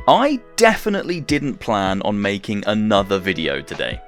I definitely didn't plan on making another video today.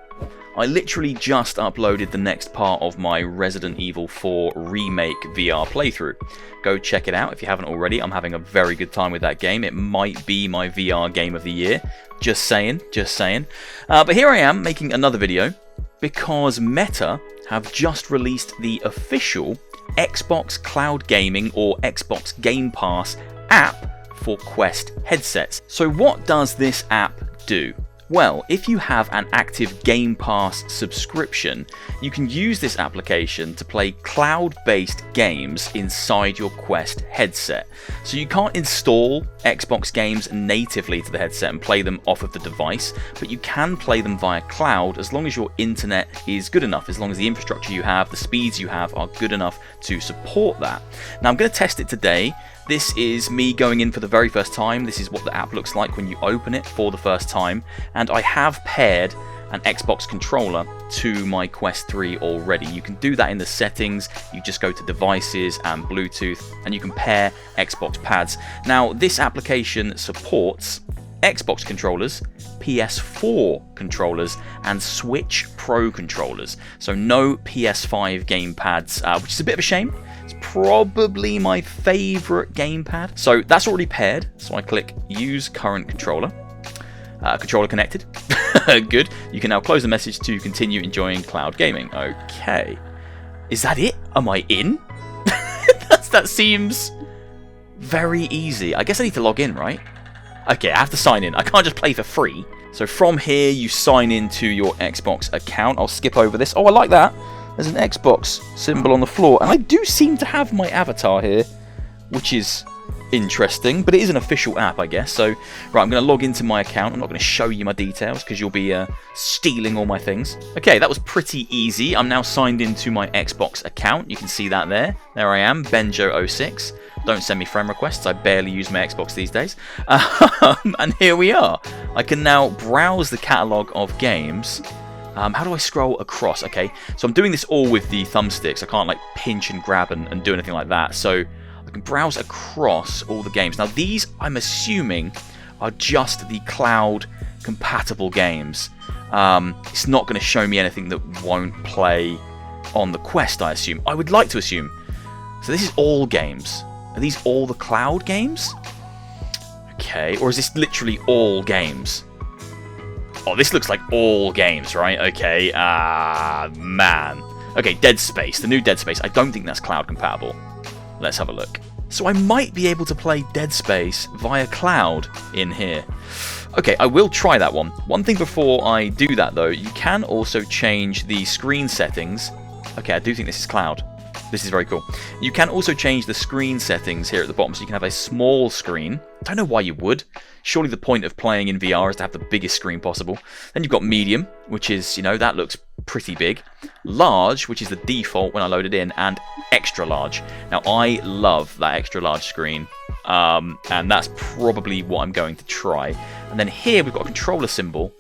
I literally just uploaded the next part of my Resident Evil 4 Remake VR playthrough. Go check it out if you haven't already. I'm having a very good time with that game. It might be my VR game of the year. Just saying, just saying. But here I am making another video because Meta have just released the official Xbox Cloud Gaming or Xbox Gamepass app for Quest headsets. So what does this app do? Well, if you have an active Game Pass subscription, you can use this application to play cloud-based games inside your Quest headset. So you can't install Xbox games natively to the headset and play them off of the device, but you can play them via cloud as long as your internet is good enough, as long as the infrastructure you have, the speeds you have are good enough to support that. Now I'm going to test it today. This is me going in for the very first time. This is what the app looks like when you open it for the first time. And I have paired an Xbox controller to my Quest 3 already. You can do that in the settings. You just go to devices and Bluetooth and you can pair Xbox pads. Now this application supports Xbox controllers, PS4 controllers and Switch Pro controllers. So no PS5 gamepads, which is a bit of a shame. It's probably my favourite gamepad. So that's already paired. So I click Use Current Controller. Controller connected. Good. You can now close the message to continue enjoying cloud gaming. Okay. Is that it? Am I in? That seems very easy. I guess I need to log in, right? Okay, I have to sign in. I can't just play for free. So from here, you sign into your Xbox account. I'll skip over this. Oh, I like that. There's an Xbox symbol on the floor. And I do seem to have my avatar here, which is interesting. But it is an official app, I guess. So, right, I'm going to log into my account. I'm not going to show you my details because you'll be stealing all my things. Okay, that was pretty easy. I'm now signed into my Xbox account. You can see that there. There I am, Benjo06. Don't send me friend requests. I barely use my Xbox these days. And here we are. I can now browse the catalogue of games. How do I scroll across? Okay, so I'm doing this all with the thumbsticks. I can't like pinch and grab and do anything like that. So I can browse across all the games. Now these, I'm assuming, are just the cloud compatible games. It's not going to show me anything that won't play on the Quest, I assume. I would like to assume. So this is all games. Are these all the cloud games? Okay, or is this literally all games? Oh, this looks like all games, right? Okay, man. Okay, Dead Space, the new Dead Space. I don't think that's cloud compatible. Let's have a look. So I might be able to play Dead Space via cloud in here. Okay, I will try that one. One thing before I do that, though, you can also change the screen settings. Okay, I do think this is cloud. This is very cool. You can also change the screen settings here at the bottom, so you can have a small screen. I don't know why you would. Surely the point of playing in VR is to have the biggest screen possible. Then you've got medium, which is, you know, that looks pretty big. Large, which is the default when I load it in, and extra large. Now, I love that extra large screen, and that's probably what I'm going to try. And then here we've got a controller symbol.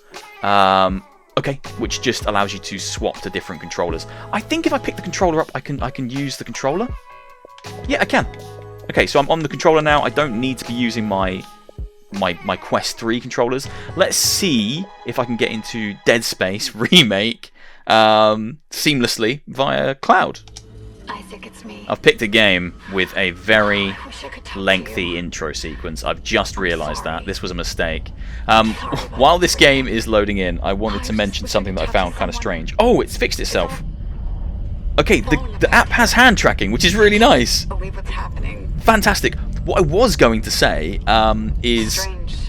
Okay, which just allows you to swap to different controllers. I think if I pick the controller up, I can use the controller. Yeah, I can. Okay, so I'm on the controller now. I don't need to be using my Quest 3 controllers. Let's see if I can get into Dead Space Remake seamlessly via cloud. Isaac, it's me. I've picked a game with a very lengthy intro sequence. I've just realised that. This was a mistake. While this game is loading in, I wanted to mention something that I found kind of strange. Oh, it's fixed itself. Okay, the app has hand tracking, which is really nice. Believe what's happening. Fantastic. What I was going to say is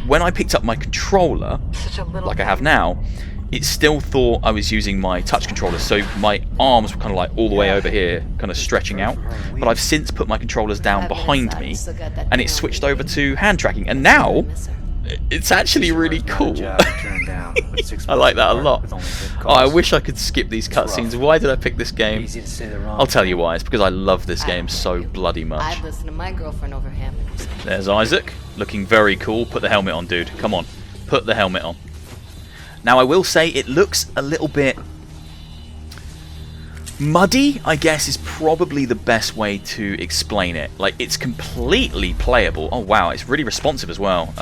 when I picked up my controller, like I have now, it still thought I was using my touch controller, so my arms were kind of like all the way over here, kind of stretching out. But I've since put my controllers down behind me, and it switched over to hand tracking, and now it's actually really cool. I like that a lot. Oh, I wish I could skip these cutscenes. Why did I pick this game? I'll tell you why. It's because I love this game so bloody much. I'd listen to my girlfriend over him. There's Isaac, looking very cool. Put the helmet on, dude. Come on, put the helmet on. Now I will say it looks a little bit Muddy, I guess, is probably the best way to explain it. Like, it's completely playable. Oh wow, it's really responsive as well.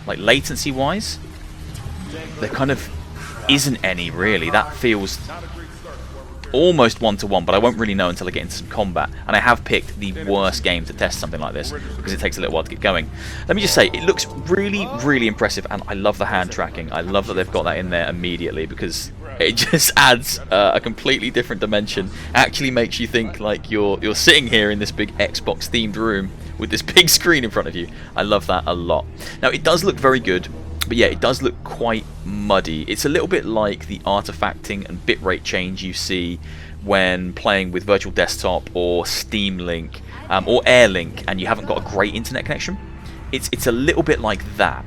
Like latency wise, there kind of isn't any really. That feels almost one-to-one, but I won't really know until I get into some combat. And I have picked the worst game to test something like this because it takes a little while to get going. Let me just say, it looks really, really impressive, and I love the hand tracking. I love that they've got that in there immediately because it just adds a completely different dimension. Actually makes you think like you're sitting here in this big Xbox themed room with this big screen in front of you. I love that a lot. Now, it does look very good. But yeah, it does look quite muddy. It's a little bit like the artifacting and bitrate change you see when playing with Virtual Desktop or Steam Link or Air Link and you haven't got a great internet connection. It's a little bit like that.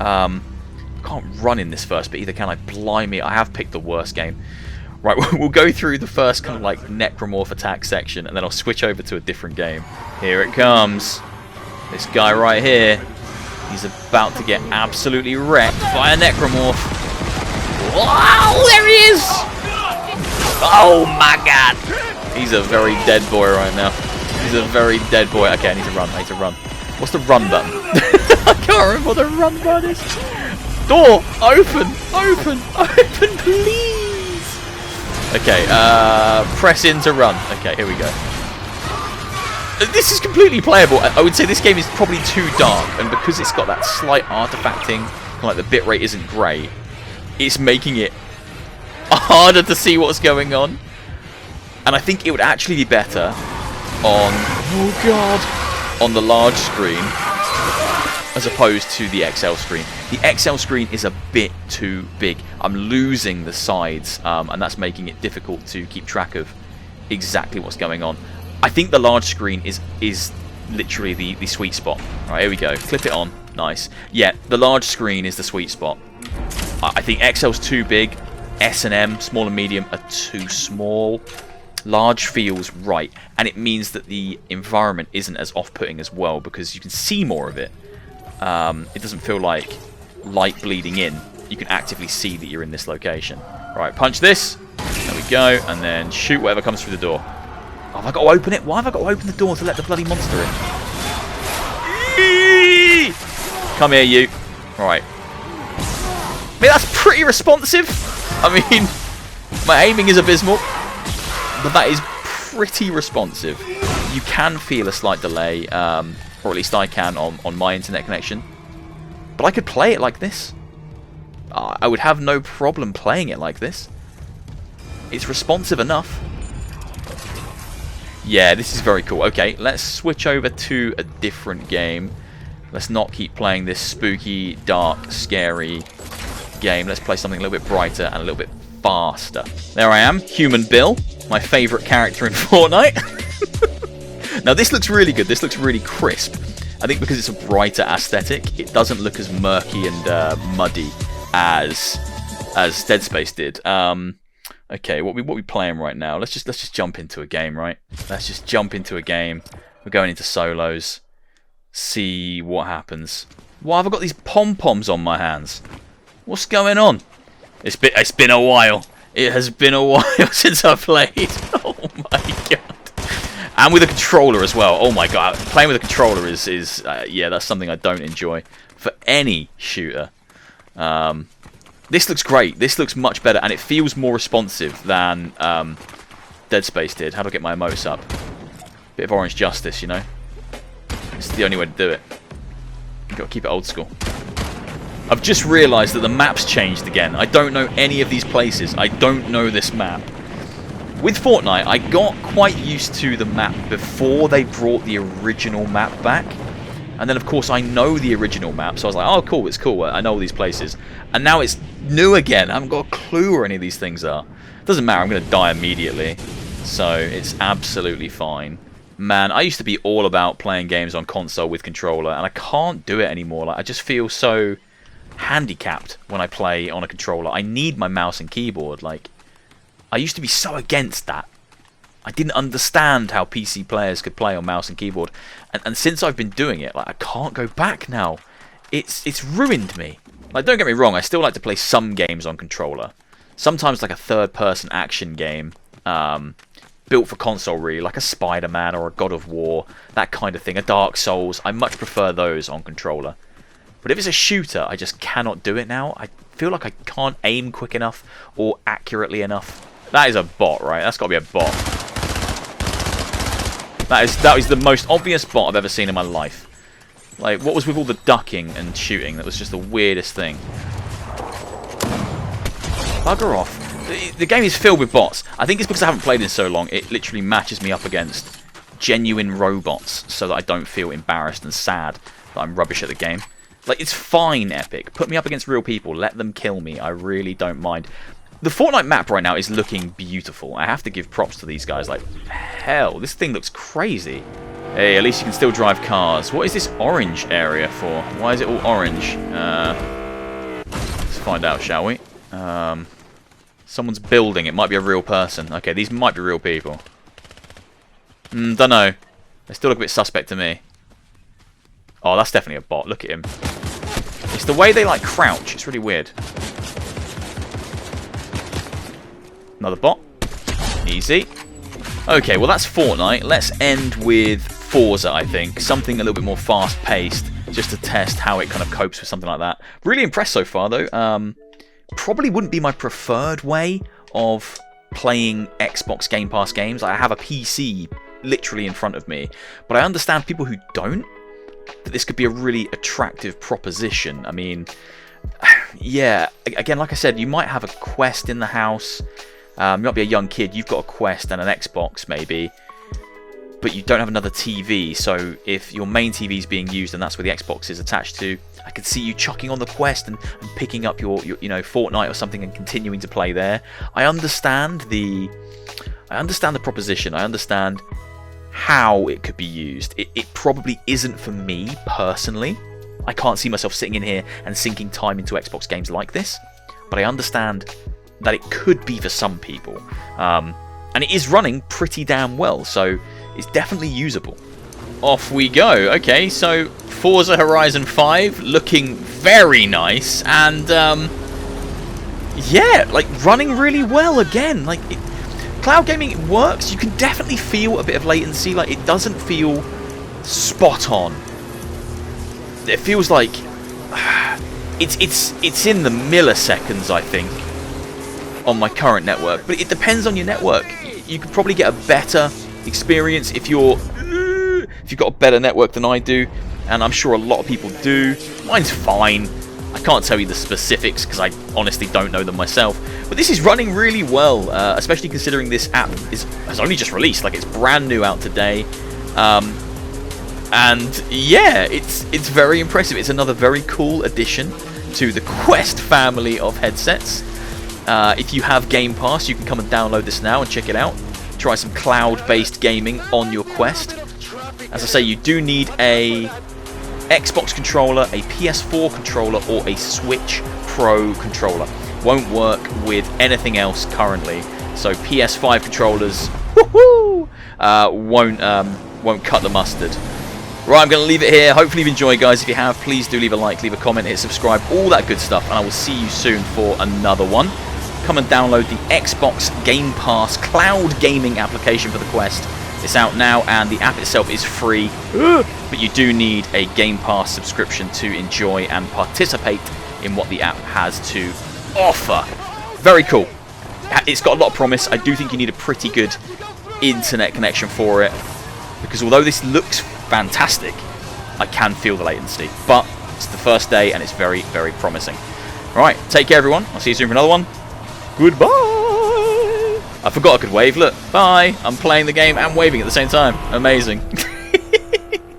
Can't run in this first bit either, can I? Blimey, I have picked the worst game. Right, we'll go through the first kind of like necromorph attack section and then I'll switch over to a different game. Here it comes. This guy right here. He's about to get absolutely wrecked by a necromorph. Wow, there he is! Oh my god! He's a very dead boy right now. He's a very dead boy. Okay, I need to run. I need to run. What's the run button? I can't remember what the run button is. Door! Open! Open! Open, please! Okay, press in to run. Okay, here we go. This is completely playable. I would say this game is probably too dark, and because it's got that slight artifacting, kind of like the bitrate isn't great, it's making it harder to see what's going on. And I think it would actually be better on, oh god, on the large screen as opposed to the XL screen. The XL screen is a bit too big. I'm losing the sides, and that's making it difficult to keep track of exactly what's going on. I think the large screen is literally the sweet spot. Alright, here we go. Clip it on. Nice. Yeah, the large screen is the sweet spot. I think XL's too big. S and M, small and medium, are too small. Large feels right. And it means that the environment isn't as off-putting as well because you can see more of it. It doesn't feel like light bleeding in. You can actively see that you're in this location. Right, punch this. There we go. And then shoot whatever comes through the door. Oh, have I got to open it? Why have I got to open the door to let the bloody monster in? Come here, you. Right. I mean, that's pretty responsive. I mean, my aiming is abysmal, but that is pretty responsive. You can feel a slight delay, or at least I can on my internet connection. But I could play it like this. I would have no problem playing it like this. It's responsive enough. Yeah, this is very cool. Okay, let's switch over to a different game. Let's not keep playing this spooky, dark, scary game. Let's play something a little bit brighter and a little bit faster. There I am, Human Bill, my favourite character in Fortnite. Now this looks really good. This looks really crisp. I think because it's a brighter aesthetic, it doesn't look as murky and muddy as Dead Space did. Okay, what we playing right now? Let's just jump into a game, right? Let's just jump into a game. We're going into solos. See what happens. Why have I got these pom-poms on my hands? What's going on? It's been a while. It has been a while since I played. Oh my god. And with a controller as well. Oh my god. Playing with a controller is yeah, that's something I don't enjoy for any shooter. This looks great. This looks much better, and it feels more responsive than Dead Space did. How do I get my emotes up? Bit of Orange Justice, you know? It's the only way to do it. You've got to keep it old school. I've just realised that the map's changed again. I don't know any of these places. I don't know this map. With Fortnite, I got quite used to the map before they brought the original map back. And then, of course, I know the original map, so I was like, oh, cool, it's cool. I know all these places. And now it's new again. I haven't got a clue where any of these things are. Doesn't matter, I'm going to die immediately. So, it's absolutely fine. Man, I used to be all about playing games on console with controller, and I can't do it anymore. Like, I just feel so handicapped when I play on a controller. I need my mouse and keyboard. Like, I used to be so against that. I didn't understand how PC players could play on mouse and keyboard, and since I've been doing it, like, I can't go back now. It's ruined me. Like, don't get me wrong, I still like to play some games on controller. Sometimes like a third-person action game, built for console, really, like a Spider-Man or a God of War, that kind of thing, a Dark Souls. I much prefer those on controller. But if it's a shooter, I just cannot do it now. I feel like I can't aim quick enough or accurately enough. That is a bot, right? That's got to be a bot. That is the most obvious bot I've ever seen in my life. Like, what was with all the ducking and shooting? That was just the weirdest thing. Bugger off. The game is filled with bots. I think it's because I haven't played in so long. It literally matches me up against genuine robots so that I don't feel embarrassed and sad that I'm rubbish at the game. Like, it's fine, Epic. Put me up against real people. Let them kill me. I really don't mind. The Fortnite map right now is looking beautiful. I have to give props to these guys. Like, hell, this thing looks crazy. Hey, at least you can still drive cars. What is this orange area for? Why is it all orange? Let's find out, shall we? Someone's building. It might be a real person. Okay, these might be real people. Don't know. They still look a bit suspect to me. Oh, that's definitely a bot. Look at him. It's the way they, like, crouch. It's really weird. Another bot. Easy. Okay, well, that's Fortnite. Let's end with Forza, I think. Something a little bit more fast-paced, just to test how it kind of copes with something like that. Really impressed so far, though. Probably wouldn't be my preferred way of playing Xbox Game Pass games. I have a PC literally in front of me. But I understand people who don't, that this could be a really attractive proposition. I mean, yeah, again, like I said, you might have a Quest in the house. You might be a young kid, you've got a Quest and an Xbox maybe, but you don't have another TV, so if your main TV is being used and that's where the Xbox is attached to, I could see you chucking on the Quest and picking up your you know, Fortnite or something and continuing to play there. I understand the proposition, I understand how it could be used. It probably isn't for me personally. I can't see myself sitting in here and sinking time into Xbox games like this, but I understand that it could be for some people. And it is running pretty damn well, so it's definitely usable. Off we go. Okay, so Forza Horizon 5 looking very nice, and yeah, like running really well again. Like, cloud gaming works. You can definitely feel a bit of latency. Like, it doesn't feel spot on. It feels like it's in the milliseconds, I think, on my current network, but it depends on your network. You could probably get a better experience if you've got a better network than I do, and I'm sure a lot of people do. Mine's fine. I can't tell you the specifics because I honestly don't know them myself, but this is running really well, especially considering this app has only just released. Like, it's brand new out today, and yeah, it's very impressive. It's another very cool addition to the Quest family of headsets. If you have Game Pass, you can come and download this now and check it out. Try some cloud-based gaming on your Quest. As I say, you do need a Xbox controller, a PS4 controller, or a Switch Pro controller. Won't work with anything else currently. So PS5 controllers, won't cut the mustard. Right, I'm going to leave it here. Hopefully you've enjoyed, guys. If you have, please do leave a like, leave a comment, hit subscribe, all that good stuff, and I will see you soon for another one. Come and download the Xbox Game Pass cloud gaming application for the Quest. It's out now, and the app itself is free, but you do need a Game Pass subscription to enjoy and participate in what the app has to offer. Very cool. It's got a lot of promise. I do think you need a pretty good internet connection for it, because although this looks fantastic, I can feel the latency, but it's the first day and it's very, very promising. Alright, take care everyone. I'll see you soon for another one. Goodbye. I forgot I could wave. Look, bye. I'm playing the game and waving at the same time. Amazing.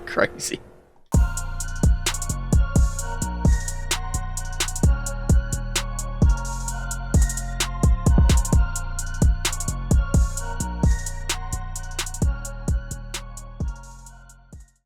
Crazy.